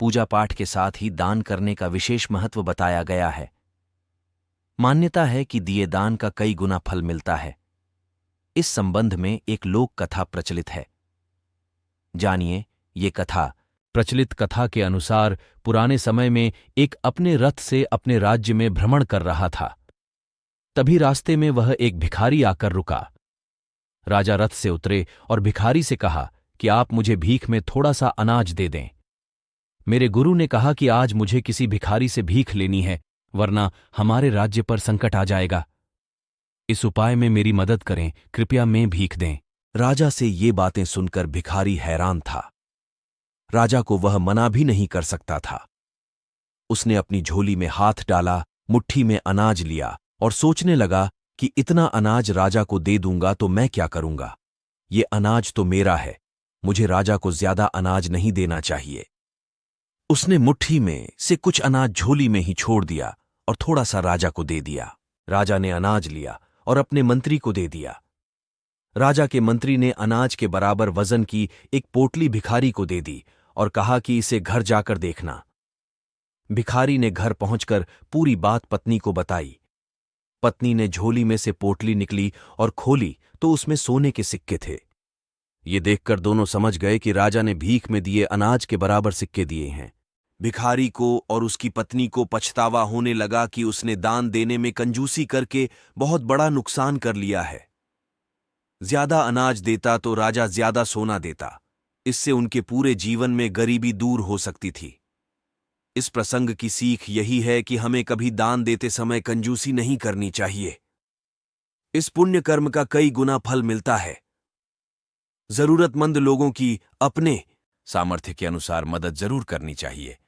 पूजा पाठ के साथ ही दान करने का विशेष महत्व बताया गया है। मान्यता है कि दिए दान का कई गुना फल मिलता है। इस संबंध में एक लोक कथा प्रचलित है। जानिए ये कथा। प्रचलित कथा के अनुसार पुराने समय में एक अपने रथ से अपने राज्य में भ्रमण कर रहा था। तभी रास्ते में वह एक भिखारी आकर रुका। राजा रथ से उतरे और भिखारी से कहा कि आप मुझे भीख में थोड़ा सा अनाज दे दें। मेरे गुरु ने कहा कि आज मुझे किसी भिखारी से भीख लेनी है, वरना हमारे राज्य पर संकट आ जाएगा। इस उपाय में मेरी मदद करें, कृपया मैं भीख दें। राजा से ये बातें सुनकर भिखारी हैरान था। राजा को वह मना भी नहीं कर सकता था। उसने अपनी झोली में हाथ डाला, मुट्ठी में अनाज लिया और सोचने लगा कि इतना अनाज राजा को दे दूंगा तो मैं क्या करूंगा। ये अनाज तो मेरा है, मुझे राजा को ज्यादा अनाज नहीं देना चाहिए। उसने मुट्ठी में से कुछ अनाज झोली में ही छोड़ दिया और थोड़ा सा राजा को दे दिया। राजा ने अनाज लिया और अपने मंत्री को दे दिया। राजा के मंत्री ने अनाज के बराबर वजन की एक पोटली भिखारी को दे दी और कहा कि इसे घर जाकर देखना। भिखारी ने घर पहुंचकर पूरी बात पत्नी को बताई। पत्नी ने झोली में से पोटली निकली और खोली तो उसमें सोने के सिक्के थे। ये देखकर दोनों समझ गए कि राजा ने भीख में दिए अनाज के बराबर सिक्के दिए हैं। भिखारी को और उसकी पत्नी को पछतावा होने लगा कि उसने दान देने में कंजूसी करके बहुत बड़ा नुकसान कर लिया है। ज्यादा अनाज देता तो राजा ज्यादा सोना देता, इससे उनके पूरे जीवन में गरीबी दूर हो सकती थी। इस प्रसंग की सीख यही है कि हमें कभी दान देते समय कंजूसी नहीं करनी चाहिए। इस पुण्य कर्म का कई गुना फल मिलता है। जरूरतमंद लोगों की अपने सामर्थ्य के अनुसार मदद जरूर करनी चाहिए।